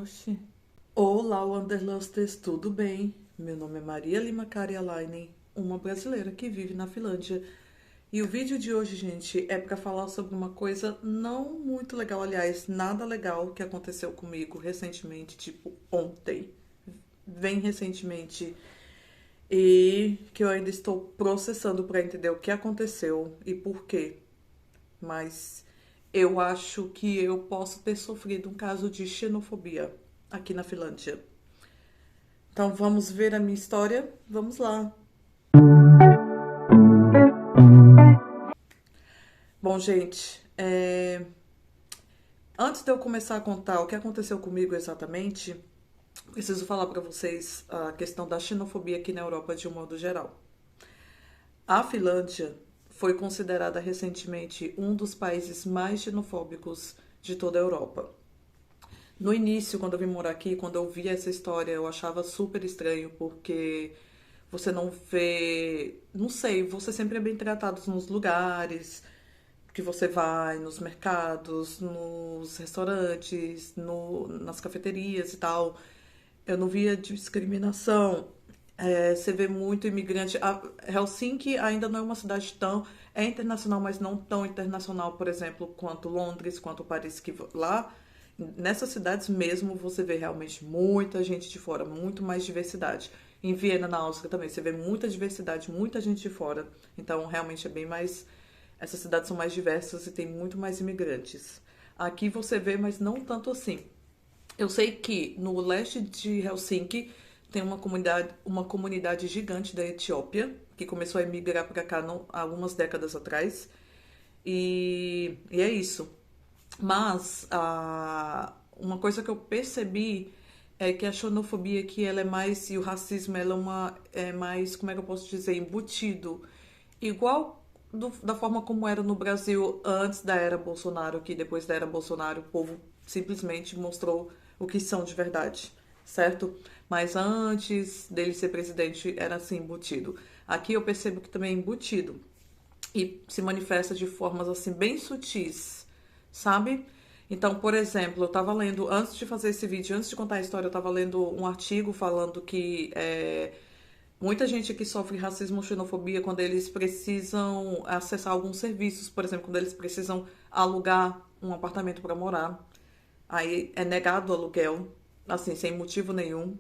Oxi. Olá, Wanderlusters, tudo bem? Meu nome é Maria Lima Karialainen, uma brasileira que vive na Finlândia. E o vídeo de hoje, gente, é para falar sobre uma coisa não muito legal, aliás, nada legal que aconteceu comigo recentemente, tipo ontem, bem recentemente, e que eu ainda estou processando para entender o que aconteceu e por quê. Mas eu acho que eu posso ter sofrido um caso de xenofobia aqui na Finlândia. Então vamos ver a minha história? Vamos lá. Bom, gente, antes de eu começar a contar o que aconteceu comigo exatamente, preciso falar para vocês a questão da xenofobia aqui na Europa de um modo geral. A Finlândia foi considerada recentemente um dos países mais xenofóbicos de toda a Europa. No início, quando eu vim morar aqui, quando eu vi essa história, eu achava super estranho, porque você não vê, não sei, você sempre é bem tratado nos lugares que você vai, nos mercados, nos restaurantes, nas cafeterias e tal. Eu não via discriminação. Você vê muito imigrante. Helsinki ainda não é uma cidade tão. É internacional, mas não tão internacional, por exemplo, quanto Londres, quanto Paris, que lá. Nessas cidades mesmo você vê realmente muita gente de fora, muito mais diversidade. Em Viena, na Áustria também, você vê muita diversidade, muita gente de fora. Então, realmente é bem mais. Essas cidades são mais diversas e tem muito mais imigrantes. Aqui você vê, mas não tanto assim. Eu sei que no leste de Helsinki tem uma comunidade gigante da Etiópia, que começou a emigrar para cá há algumas décadas atrás. E é isso. Mas uma coisa que eu percebi é que a xenofobia aqui ela é mais, e o racismo ela é mais, como é que eu posso dizer, embutido. Igual da forma como era no Brasil antes da era Bolsonaro, que depois da era Bolsonaro o povo simplesmente mostrou o que são de verdade, certo? Mas antes dele ser presidente era assim embutido. Aqui eu percebo que também é embutido e se manifesta de formas assim bem sutis, sabe? Então, por exemplo, eu tava lendo, antes de fazer esse vídeo, antes de contar a história, eu tava lendo um artigo falando que muita gente aqui sofre racismo ou xenofobia quando eles precisam acessar alguns serviços, por exemplo, quando eles precisam alugar um apartamento para morar. Aí é negado o aluguel, assim, sem motivo nenhum.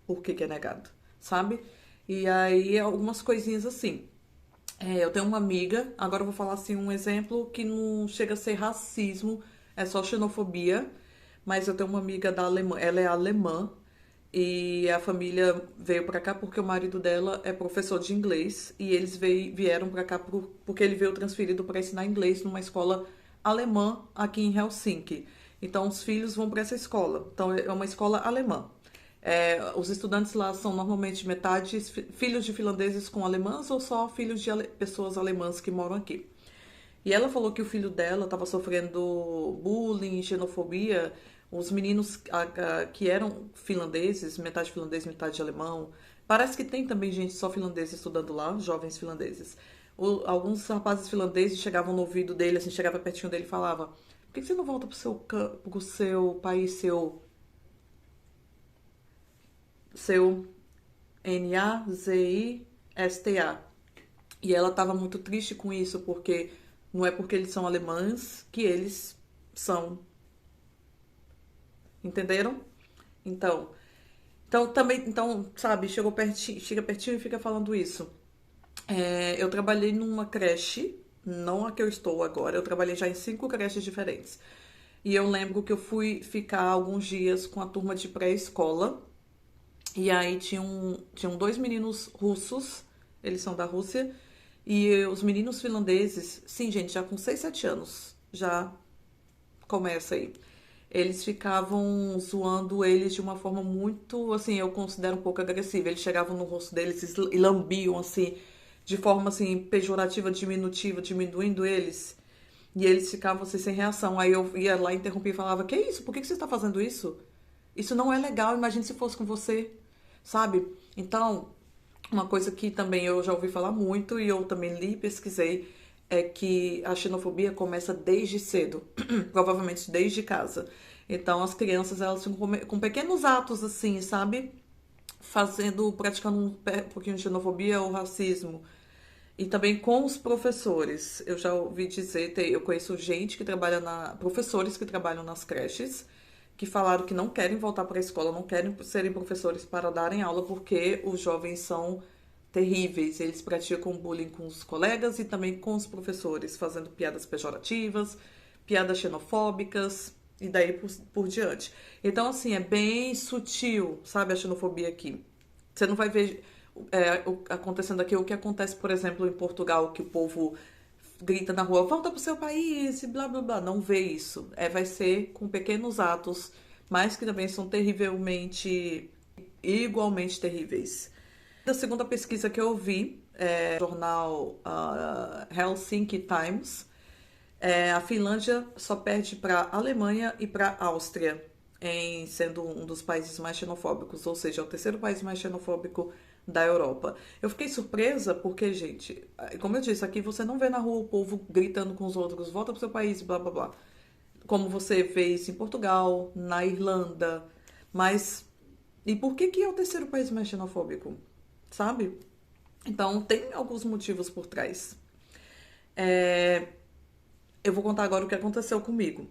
Por que que é negado, sabe? E aí algumas coisinhas assim. Eu tenho uma amiga, agora eu vou falar assim um exemplo que não chega a ser racismo, é só xenofobia, mas eu tenho uma amiga da Alemanha, ela é alemã e a família veio pra cá porque o marido dela é professor de inglês e eles vieram pra cá porque ele veio transferido para ensinar inglês numa escola alemã aqui em Helsinki. Então os filhos vão para essa escola. Então é uma escola alemã. Os estudantes lá são normalmente metade filhos de finlandeses com alemãs ou só filhos de pessoas alemãs que moram aqui. E ela falou que o filho dela estava sofrendo bullying, xenofobia. Os meninos que eram finlandeses, metade finlandês, metade alemão. Parece que tem também gente só finlandesa estudando lá, jovens finlandeses. Alguns rapazes finlandeses chegavam no ouvido dele, assim, chegava pertinho dele e falava: por que você não volta pro seu país, seu Nazista? E ela estava muito triste com isso, porque não é porque eles são alemães que eles são. Entenderam? Então, também, então, sabe, chega pertinho e fica falando isso. Eu trabalhei numa creche, não a que eu estou agora, eu trabalhei já em 5 creches diferentes. E eu lembro que eu fui ficar alguns dias com a turma de pré-escola. E aí tinham 2 meninos russos, eles são da Rússia, e os meninos finlandeses, sim, gente, já com 6 7 anos, já começa aí. Eles ficavam zoando eles de uma forma muito, assim, eu considero um pouco agressiva. Eles chegavam no rosto deles e lambiam, assim, de forma, assim, pejorativa, diminutiva, diminuindo eles. E eles ficavam, assim, sem reação. Aí eu ia lá, interrompia e falava: que isso? Por que você está fazendo isso? Isso não é legal, imagine se fosse com você, sabe? Então, uma coisa que também eu já ouvi falar muito e eu também li e pesquisei é que a xenofobia começa desde cedo, provavelmente desde casa. Então as crianças elas ficam com pequenos atos assim, sabe? Praticando um pouquinho de xenofobia ou racismo. E também com os professores. Eu já ouvi dizer, eu conheço gente que trabalha professores que trabalham nas creches, que falaram que não querem voltar para a escola, não querem serem professores para darem aula, porque os jovens são terríveis. Eles praticam bullying com os colegas e também com os professores, fazendo piadas pejorativas, piadas xenofóbicas e daí por diante. Então, assim, é bem sutil, sabe, a xenofobia aqui. Você não vai ver acontecendo aqui o que acontece, por exemplo, em Portugal, que o povo grita na rua, volta pro seu país e blá blá blá. Não vê isso. Vai ser com pequenos atos, mas que também são igualmente terríveis. Da segunda pesquisa que eu vi, jornal Helsinki Times, a Finlândia só perde para a Alemanha e para a Áustria, em sendo um dos países mais xenofóbicos, ou seja, é o terceiro país mais xenofóbico da Europa. Eu fiquei surpresa porque, gente, como eu disse, aqui você não vê na rua o povo gritando com os outros, volta pro seu país, blá blá blá. Como você vê isso em Portugal, na Irlanda. Mas, e por que é o terceiro país mais xenofóbico? Sabe? Então, tem alguns motivos por trás. Eu vou contar agora o que aconteceu comigo.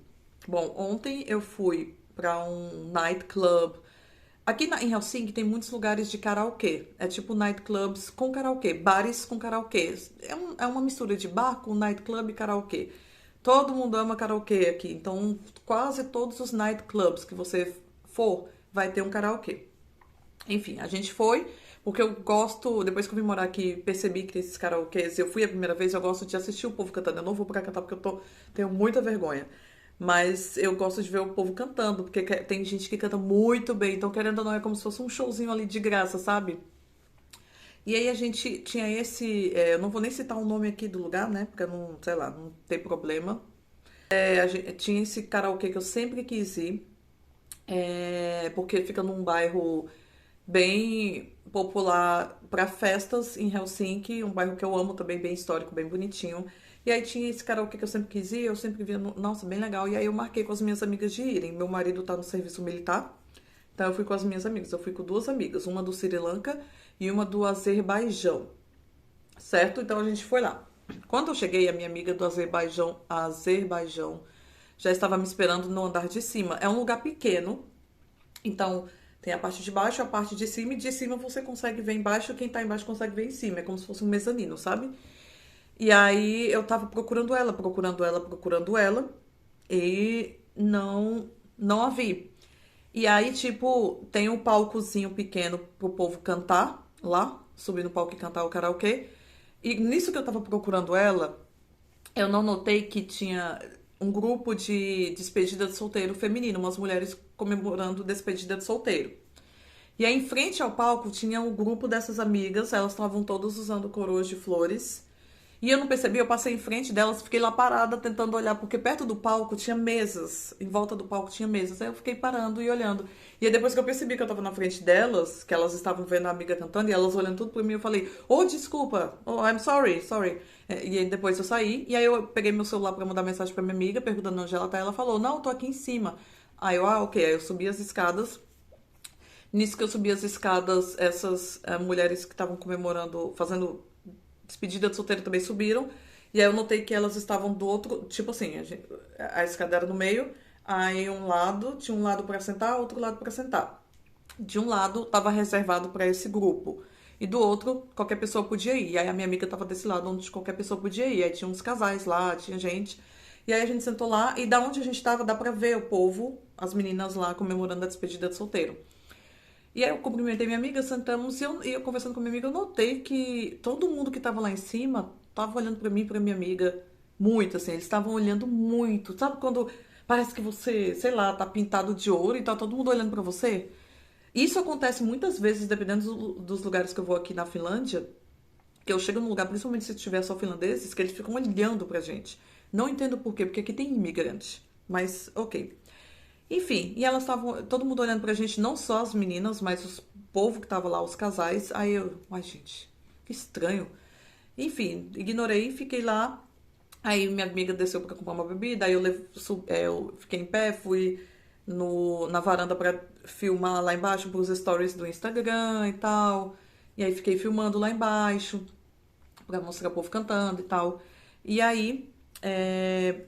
Bom, ontem eu fui para um nightclub. Aqui em Helsinki tem muitos lugares de karaokê. É tipo nightclubs com karaokê, bares com karaokê. É uma mistura de bar com nightclub e karaokê. Todo mundo ama karaokê aqui. Então, quase todos os nightclubs que você for, vai ter um karaokê. Enfim, a gente foi, porque eu gosto, depois que eu vim morar aqui, percebi que esses karaokês, eu fui a primeira vez, eu gosto de assistir o povo cantando. Eu não vou pra cantar porque tenho muita vergonha. Mas eu gosto de ver o povo cantando, porque tem gente que canta muito bem, então querendo ou não, é como se fosse um showzinho ali de graça, sabe? E aí a gente tinha eu não vou nem citar o nome aqui do lugar, né? Porque não, sei lá, não tem problema. A gente, tinha esse karaokê que eu sempre quis ir, porque fica num bairro bem popular para festas em Helsinki, um bairro que eu amo também, bem histórico, bem bonitinho. E aí tinha esse karaokê que eu sempre quis ir, eu sempre via, nossa, bem legal. E aí eu marquei com as minhas amigas de irem. Meu marido tá no serviço militar, então eu fui com as minhas amigas. Eu fui com duas amigas, uma do Sri Lanka e uma do Azerbaijão, certo? Então a gente foi lá. Quando eu cheguei, a minha amiga do Azerbaijão já estava me esperando no andar de cima. É um lugar pequeno, então tem a parte de baixo, a parte de cima, e de cima você consegue ver embaixo, quem tá embaixo consegue ver em cima. É como se fosse um mezanino, sabe? E aí eu tava procurando ela, procurando ela, e não a vi. E aí, tipo, tem um palcozinho pequeno pro povo cantar lá, subir no palco e cantar o karaokê. E nisso que eu tava procurando ela, eu não notei que tinha um grupo de despedida de solteiro feminino, umas mulheres comemorando despedida de solteiro. E aí, em frente ao palco, tinha um grupo dessas amigas, elas estavam todas usando coroas de flores. E eu não percebi, eu passei em frente delas, fiquei lá parada tentando olhar, porque perto do palco tinha mesas, em volta do palco tinha mesas. Aí eu fiquei parando e olhando. E aí depois que eu percebi que eu tava na frente delas, que elas estavam vendo a amiga cantando e elas olhando tudo pra mim, eu falei, oh, desculpa, oh, I'm sorry. E aí depois eu saí, e aí eu peguei meu celular pra mandar mensagem pra minha amiga, perguntando onde ela tá, e ela falou, não, eu tô aqui em cima. Aí eu, ok, aí eu subi as escadas. Nisso que eu subi as escadas, essas mulheres que estavam comemorando, fazendo despedida de solteiro também subiram. E aí eu notei que elas estavam do outro, tipo assim, a escada era no meio, aí tinha um lado pra sentar, outro lado pra sentar. De um lado tava reservado pra esse grupo. E do outro, qualquer pessoa podia ir. E aí a minha amiga tava desse lado onde qualquer pessoa podia ir. Aí tinha uns casais lá, tinha gente. E aí a gente sentou lá e da onde a gente tava dá pra ver o povo, as meninas lá comemorando a despedida de solteiro. E aí eu cumprimentei minha amiga, sentamos e eu conversando com minha amiga, eu notei que todo mundo que tava lá em cima tava olhando pra mim e pra minha amiga muito, assim, eles estavam olhando muito. Sabe quando parece que você, sei lá, tá pintado de ouro e tá todo mundo olhando pra você? Isso acontece muitas vezes, dependendo dos lugares que eu vou aqui na Finlândia, que eu chego num lugar, principalmente se tiver só finlandeses, que eles ficam olhando pra gente. Não entendo por quê, porque aqui tem imigrante. Mas, ok. Enfim, e elas estavam, todo mundo olhando pra gente, não só as meninas, mas o povo que tava lá, os casais. Aí eu, ai gente, que estranho. Enfim, ignorei, fiquei lá. Aí minha amiga desceu pra comprar uma bebida, aí eu fiquei em pé, fui na varanda pra filmar lá embaixo pros stories do Instagram e tal. E aí fiquei filmando lá embaixo pra mostrar o povo cantando e tal. E aí,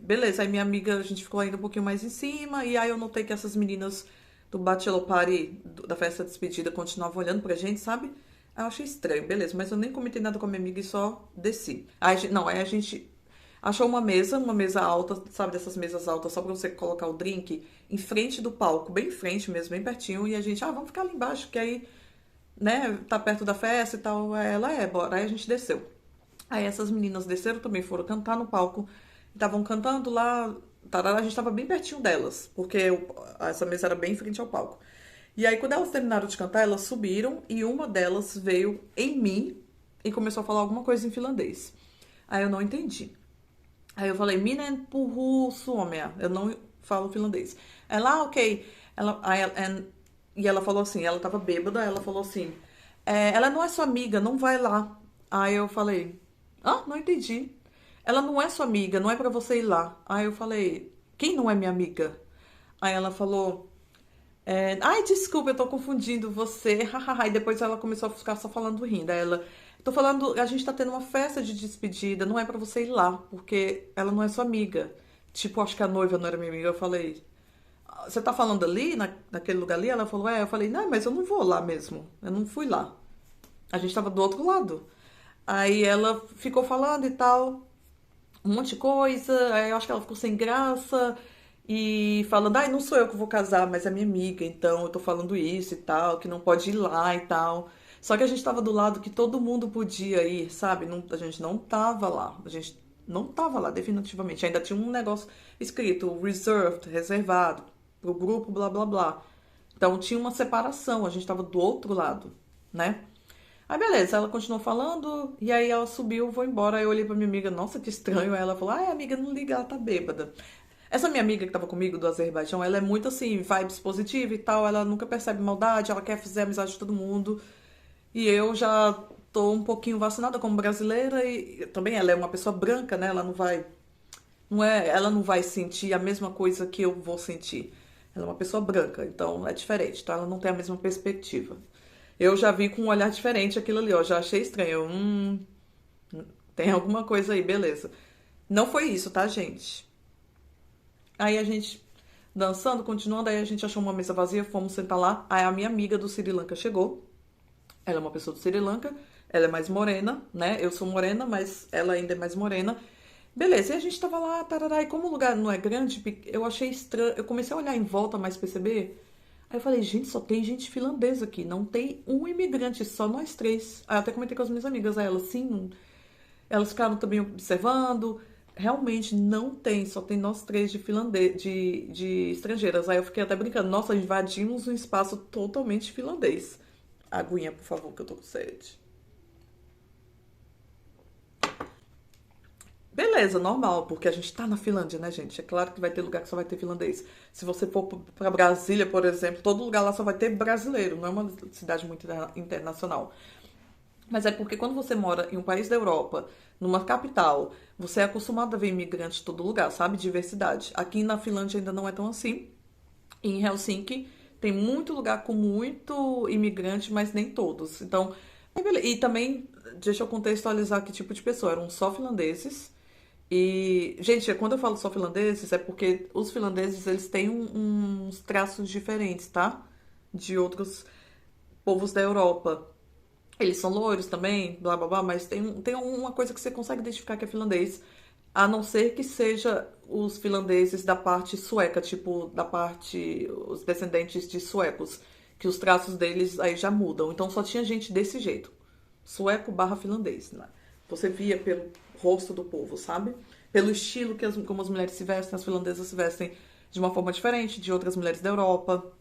beleza, aí minha amiga, a gente ficou ainda um pouquinho mais em cima, e aí eu notei que essas meninas do bachelor party, da festa de despedida, continuavam olhando pra gente, sabe? Aí eu achei estranho, beleza, mas eu nem comentei nada com a minha amiga e só desci. Aí, não, aí a gente achou uma mesa alta, sabe, dessas mesas altas, só pra você colocar o drink, em frente do palco, bem em frente mesmo, bem pertinho, e a gente, vamos ficar ali embaixo, que aí, né, tá perto da festa e tal. Aí ela bora. Aí a gente desceu. Aí essas meninas desceram também, foram cantar no palco. Estavam cantando lá, tarará, a gente estava bem pertinho delas, porque essa mesa era bem em frente ao palco. E aí, quando elas terminaram de cantar, elas subiram e uma delas veio em mim e começou a falar alguma coisa em finlandês. Aí eu não entendi. Aí eu falei, minä en puhu suomea, eu não falo finlandês. Ela, ok. E ela falou assim, ela tava bêbada, ela falou assim, ela não é sua amiga, não vai lá. Aí eu falei, não entendi. Ela não é sua amiga, não é pra você ir lá. Aí eu falei, quem não é minha amiga? Aí ela falou, ai, desculpa, eu tô confundindo você. E depois ela começou a ficar só falando rindo. Aí ela, tô falando, a gente tá tendo uma festa de despedida, não é pra você ir lá, porque ela não é sua amiga. Tipo, acho que a noiva não era minha amiga. Eu falei, você tá falando ali, naquele lugar ali? Ela falou, eu falei, não, mas eu não vou lá mesmo. Eu não fui lá. A gente tava do outro lado. Aí ela ficou falando e tal, um monte de coisa. Aí eu acho que ela ficou sem graça e falando, ai, não sou eu que vou casar, mas é minha amiga, então eu tô falando isso e tal, que não pode ir lá e tal. Só que a gente tava do lado que todo mundo podia ir, sabe? A gente não tava lá. A gente não tava lá, definitivamente. Ainda tinha um negócio escrito, reserved, reservado, pro grupo, blá blá blá. Então tinha uma separação, a gente tava do outro lado, né? Aí beleza, ela continuou falando, e aí ela subiu, vou embora. Aí eu olhei pra minha amiga, nossa, que estranho. Aí ela falou, ai amiga, não liga, ela tá bêbada. Essa minha amiga que tava comigo do Azerbaijão, ela é muito assim, vibes positiva e tal, ela nunca percebe maldade, ela quer fazer amizade de todo mundo. E eu já tô um pouquinho vacinada como brasileira e também ela é uma pessoa branca, né? Ela não vai sentir a mesma coisa que eu vou sentir. Ela é uma pessoa branca, então é diferente, tá? Ela não tem a mesma perspectiva. Eu já vi com um olhar diferente aquilo ali, ó. Já achei estranho. Tem alguma coisa aí, beleza. Não foi isso, tá, gente? Aí a gente dançando, continuando, aí a gente achou uma mesa vazia, fomos sentar lá. Aí a minha amiga do Sri Lanka chegou. Ela é uma pessoa do Sri Lanka, ela é mais morena, né? Eu sou morena, mas ela ainda é mais morena. Beleza, e a gente tava lá, tarará, e como o lugar não é grande, eu achei estranho. Eu comecei a olhar em volta, mais perceber. Aí eu falei, gente, só tem gente finlandesa aqui, não tem um imigrante, só nós três. Aí eu até comentei com as minhas amigas, aí elas, sim, elas ficaram também observando. Realmente não tem, só tem nós três de finlandês, de estrangeiras. Aí eu fiquei até brincando, nossa, invadimos um espaço totalmente finlandês. Aguinha, por favor, que eu tô com sede. Beleza, normal, porque a gente tá na Finlândia, né, gente? É claro que vai ter lugar que só vai ter finlandês. Se você for pra Brasília, por exemplo, todo lugar lá só vai ter brasileiro, não é uma cidade muito internacional. Mas é porque quando você mora em um país da Europa, numa capital, você é acostumado a ver imigrantes de todo lugar, sabe? Diversidade. Aqui na Finlândia ainda não é tão assim. Em Helsinki tem muito lugar com muito imigrante, mas nem todos. Então, e também, deixa eu contextualizar que tipo de pessoa. Eram só finlandeses. E, gente, quando eu falo só finlandeses, é porque os finlandeses, eles têm uns traços diferentes, tá? De outros povos da Europa. Eles são loiros também, blá blá blá, mas tem uma coisa que você consegue identificar que é finlandês, a não ser que seja os finlandeses da parte sueca, tipo, da parte, os descendentes de suecos, que os traços deles aí já mudam. Então só tinha gente desse jeito, sueco barra finlandês, né? Você via pelo rosto do povo, sabe? Pelo estilo como as mulheres se vestem, as finlandesas se vestem de uma forma diferente de outras mulheres da Europa.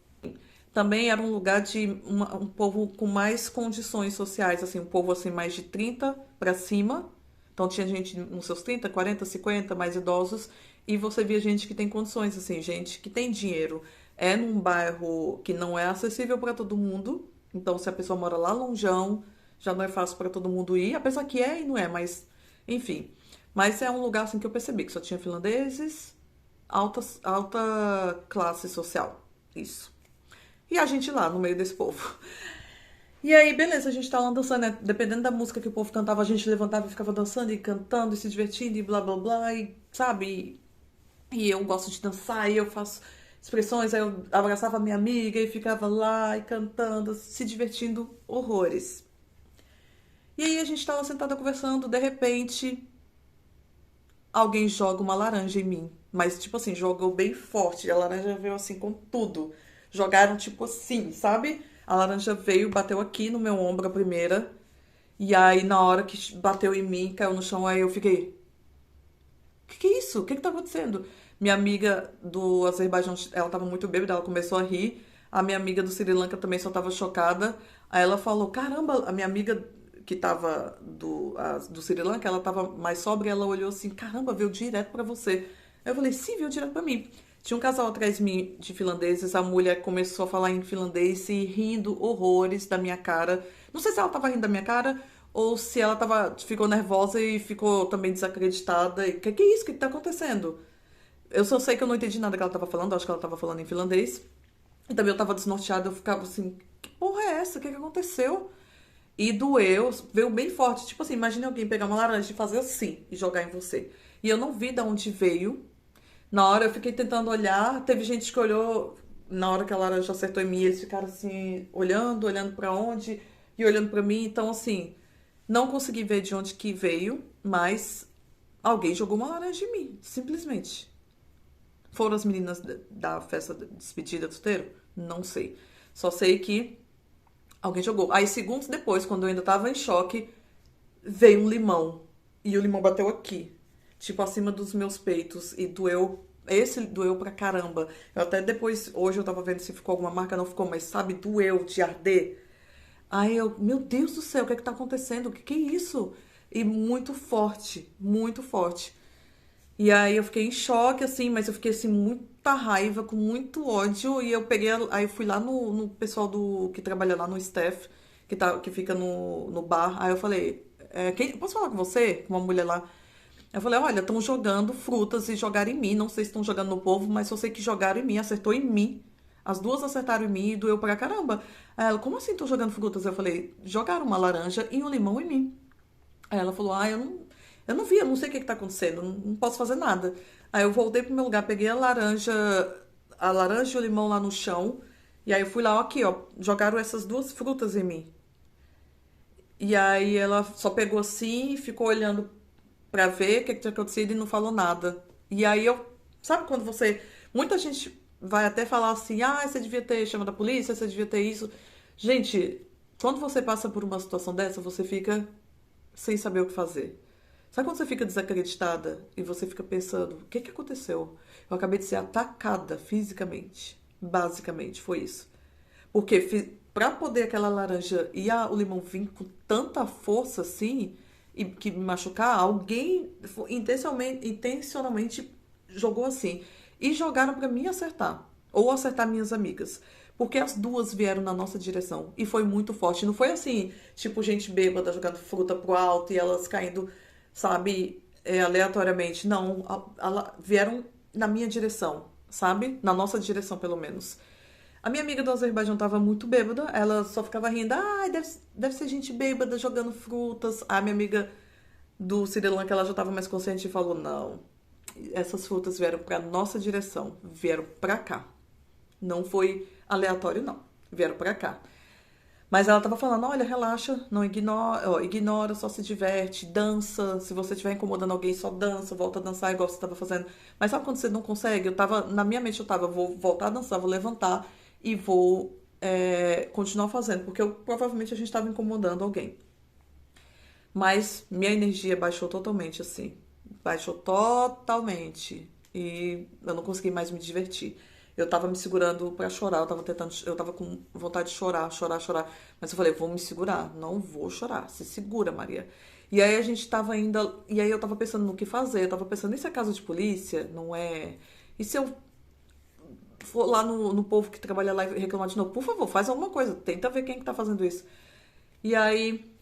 Também era um lugar de um povo com mais condições sociais, assim, um povo assim mais de 30 para cima. Então tinha gente nos seus 30, 40, 50, mais idosos, e você via gente que tem condições, assim, gente que tem dinheiro. É num bairro que não é acessível para todo mundo. Então se a pessoa mora lá longeão, já não é fácil para todo mundo ir, apesar que é e não é, mas enfim. Mas é um lugar assim que eu percebi que só tinha finlandeses, alta classe social. Isso. E a gente lá, no meio desse povo. E aí, beleza, a gente tá lá dançando, né? Dependendo da música que o povo cantava, a gente levantava e ficava dançando e cantando e se divertindo e blá blá blá, e sabe? E eu gosto de dançar e eu faço expressões, aí eu abraçava a minha amiga e ficava lá e cantando, se divertindo horrores. E aí a gente tava sentada conversando, de repente, alguém joga uma laranja em mim. Mas, tipo assim, jogou bem forte. A laranja veio assim com tudo. Jogaram, tipo assim, sabe? A laranja veio, bateu aqui no meu ombro a primeira. E aí, na hora que bateu em mim, caiu no chão, aí eu fiquei. Que é isso? O que tá acontecendo? Minha amiga do Azerbaijão, ela tava muito bêbada, ela começou a rir. A minha amiga do Sri Lanka também só tava chocada. Aí ela falou: Caramba, a minha amiga que tava do Sri Lanka, ela tava mais sóbria, ela olhou assim: Caramba, veio direto pra você. Aí eu falei: Sim, veio direto pra mim. Tinha um casal atrás de mim de finlandeses, a mulher começou a falar em finlandês e rindo horrores da minha cara. Não sei se ela tava rindo da minha cara ou se ela ficou nervosa e ficou também desacreditada. E que é isso? O que tá acontecendo? Eu só sei que eu não entendi nada que ela tava falando, acho que ela tava falando em finlandês. E também eu tava desnorteada, eu ficava assim, que porra é essa? O que aconteceu? E doeu, veio bem forte. Tipo assim, imagine alguém pegar uma laranja e fazer assim e jogar em você. E eu não vi de onde veio. Na hora eu fiquei tentando olhar, teve gente que olhou, na hora que a laranja acertou em mim, eles ficaram assim, olhando pra onde e olhando pra mim. Então, assim, não consegui ver de onde que veio, mas alguém jogou uma laranja em mim, simplesmente. Foram as meninas da festa de despedida do solteiro? Não sei. Só sei que alguém jogou. Aí, segundos depois, quando eu ainda tava em choque, veio um limão. E o limão bateu aqui, tipo acima dos meus peitos. E doeu. Esse doeu pra caramba. Eu até depois, hoje eu tava vendo se ficou alguma marca, não ficou, mas sabe, doeu de arder. Aí eu, meu Deus do céu, o que é que tá acontecendo? O que que é isso? E muito forte, muito forte. E aí eu fiquei em choque, assim, mas eu fiquei assim, muita raiva, com muito ódio. E eu peguei, aí eu fui lá no pessoal que trabalha lá no staff, que fica no bar. Aí eu falei, posso falar com você? Com uma mulher lá. Eu falei, olha, estão jogando frutas e jogaram em mim. Não sei se estão jogando no povo, mas eu sei que jogaram em mim, acertou em mim. As duas acertaram em mim e doeu pra caramba. Aí ela, como assim estão jogando frutas? Eu falei, jogaram uma laranja e um limão em mim. Aí ela falou, eu não vi, eu não sei o que que tá acontecendo, não posso fazer nada. Aí eu voltei pro meu lugar, peguei a laranja e o limão lá no chão. E aí eu fui lá, ó, aqui, ó, jogaram essas duas frutas em mim. E aí ela só pegou assim, ficou olhando pra ver o que que tinha acontecido e não falou nada. E aí eu, sabe quando você, muita gente vai até falar assim, ah, você devia ter chamado a polícia, você devia ter isso. Gente, quando você passa por uma situação dessa, você fica sem saber o que fazer. Sabe quando você fica desacreditada e você fica pensando, o que que aconteceu? Eu acabei de ser atacada fisicamente. Basicamente, foi isso. Porque pra poder aquela laranja e o limão vir com tanta força assim e que me machucar, alguém intencionalmente jogou assim. E jogaram pra mim acertar. Ou acertar minhas amigas. Porque as duas vieram na nossa direção. E foi muito forte. Não foi assim, tipo, gente bêbada jogando fruta pro alto e elas caindo, sabe, aleatoriamente. Não, vieram na minha direção, sabe? Na nossa direção, pelo menos. A minha amiga do Azerbaijão tava muito bêbada, ela só ficava rindo. Ah, deve ser gente bêbada jogando frutas. A minha amiga do Sri Lanka, ela já tava mais consciente e falou: Não, essas frutas vieram pra nossa direção, vieram pra cá. Não foi aleatório, não. Vieram pra cá. Mas ela tava falando, olha, relaxa, não ignora, ó, ignora, só se diverte, dança. Se você estiver incomodando alguém, só dança, volta a dançar igual você tava fazendo. Mas sabe quando você não consegue? Na minha mente eu tava, vou voltar a dançar, vou levantar e vou continuar fazendo, porque provavelmente a gente tava incomodando alguém. Mas minha energia baixou totalmente, assim. Baixou totalmente. E eu não consegui mais me divertir. Eu tava me segurando pra chorar, eu tava com vontade de chorar, chorar, chorar. Mas eu falei, vou me segurar, não vou chorar. Se segura, Maria. E aí a gente tava ainda. E aí eu tava pensando no que fazer. Eu tava pensando, e se é caso de polícia? Não é. E se eu for lá no povo que trabalha lá e reclamar de novo? Por favor, faz alguma coisa. Tenta ver quem que tá fazendo isso. E aí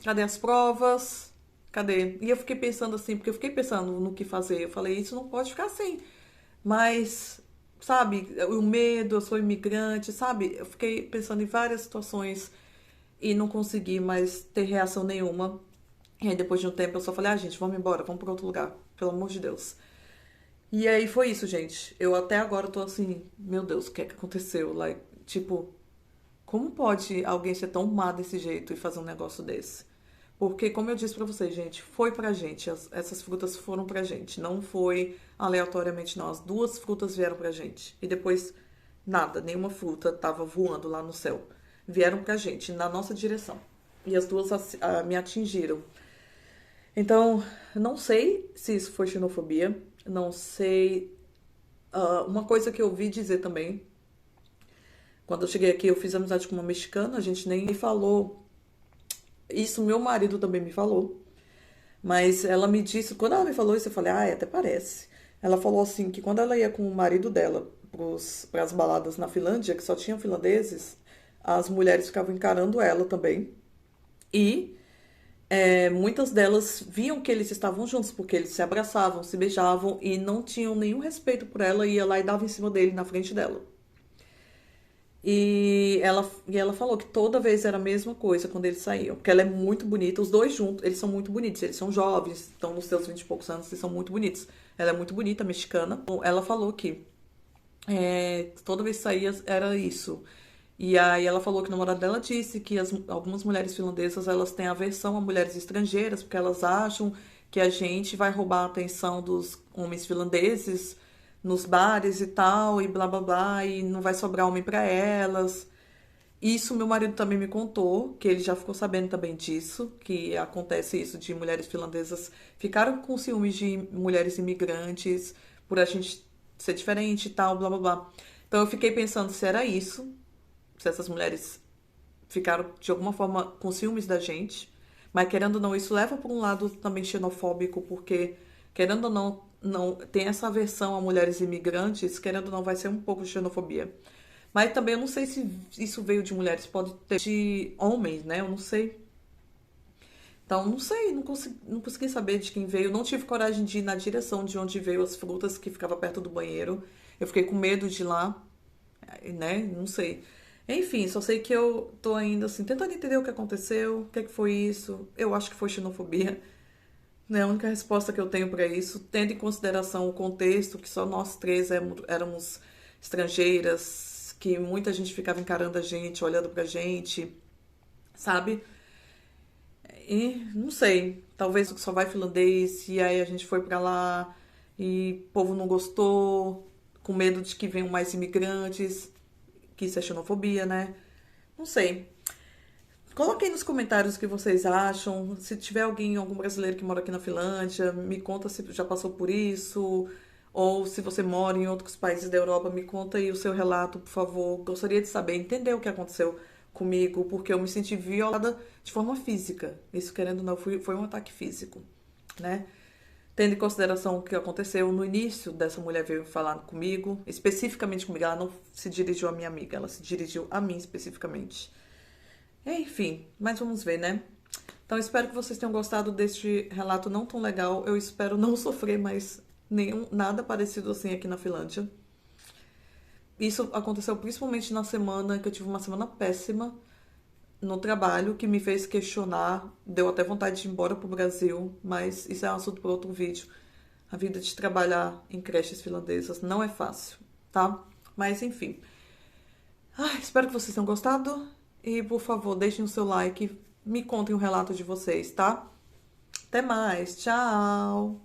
cadê as provas? Cadê? E eu fiquei pensando assim, porque eu fiquei pensando no que fazer. Eu falei, isso não pode ficar assim. Mas sabe, o medo, eu sou imigrante, sabe? Eu fiquei pensando em várias situações e não consegui mais ter reação nenhuma. E aí, depois de um tempo, eu só falei, gente, vamos embora, vamos para outro lugar, pelo amor de Deus. E aí foi isso, gente. Eu até agora tô assim, meu Deus, o que é que aconteceu? Like, tipo, como pode alguém ser tão má desse jeito e fazer um negócio desse? Porque, como eu disse pra vocês, gente, foi pra gente. Essas frutas foram pra gente. Não foi aleatoriamente, não. As duas frutas vieram pra gente. E depois, nada, nenhuma fruta tava voando lá no céu. Vieram pra gente, na nossa direção. E as duas me atingiram. Então, não sei se isso foi xenofobia. Não sei. Uma coisa que eu ouvi dizer também, quando eu cheguei aqui, eu fiz amizade com uma mexicana, a gente nem falou. Isso meu marido também me falou. Mas ela me disse, quando ela me falou isso, eu falei, até parece. Ela falou assim que quando ela ia com o marido dela para as baladas na Finlândia, que só tinham finlandeses, as mulheres ficavam encarando ela também. E muitas delas viam que eles estavam juntos, porque eles se abraçavam, se beijavam e não tinham nenhum respeito por ela, ia lá e dava em cima dele na frente dela. E ela falou que toda vez era a mesma coisa quando eles saíam. Porque ela é muito bonita, os dois juntos, eles são muito bonitos. Eles são jovens, estão nos seus 20 e poucos anos, eles são muito bonitos. Ela é muito bonita, mexicana. Ela falou que toda vez que saía era isso. E aí ela falou que o namorado dela disse que algumas mulheres finlandesas elas têm aversão a mulheres estrangeiras, porque elas acham que a gente vai roubar a atenção dos homens finlandeses nos bares e tal, e blá blá blá, e não vai sobrar homem pra elas. Isso meu marido também me contou, que ele já ficou sabendo também disso, que acontece isso de mulheres finlandesas ficaram com ciúmes de mulheres imigrantes, por a gente ser diferente e tal, blá blá blá. Então eu fiquei pensando se era isso, se essas mulheres ficaram de alguma forma com ciúmes da gente, mas querendo ou não, isso leva por um lado também xenofóbico, porque querendo ou não, não tem essa aversão a mulheres imigrantes, querendo ou não, vai ser um pouco de xenofobia. Mas também eu não sei se isso veio de mulheres, pode ter de homens, né? Eu não sei. Então, não sei, não consegui saber de quem veio. Não tive coragem de ir na direção de onde veio as frutas, que ficava perto do banheiro. Eu fiquei com medo de ir lá, né? Não sei. Enfim, só sei que eu tô ainda assim, tentando entender o que aconteceu, o que é que foi isso. Eu acho que foi xenofobia, né? A única resposta que eu tenho pra isso, tendo em consideração o contexto, que só nós três éramos estrangeiras, que muita gente ficava encarando a gente, olhando pra gente, sabe? E não sei, talvez só vai finlandês, e aí a gente foi pra lá e o povo não gostou, com medo de que venham mais imigrantes, que isso é xenofobia, né? Não sei. Coloquem nos comentários o que vocês acham. Se tiver algum brasileiro que mora aqui na Finlândia, me conta se já passou por isso. Ou se você mora em outros países da Europa, me conta aí o seu relato, por favor. Gostaria de saber, entender o que aconteceu comigo, porque eu me senti violada de forma física. Isso, querendo ou não, foi um ataque físico, né? Tendo em consideração o que aconteceu no início, dessa mulher veio falar comigo, especificamente comigo, ela não se dirigiu à minha amiga, ela se dirigiu a mim especificamente. Enfim, mas vamos ver, né? Então, espero que vocês tenham gostado deste relato não tão legal. Eu espero não sofrer mais nada parecido assim aqui na Finlândia. Isso aconteceu principalmente na semana que eu tive uma semana péssima no trabalho, que me fez questionar, deu até vontade de ir embora pro Brasil, mas isso é um assunto para outro vídeo. A vida de trabalhar em creches finlandesas não é fácil, tá? Mas enfim. Espero que vocês tenham gostado e, por favor, deixem o seu like, me contem o relato de vocês, tá? Até mais, tchau!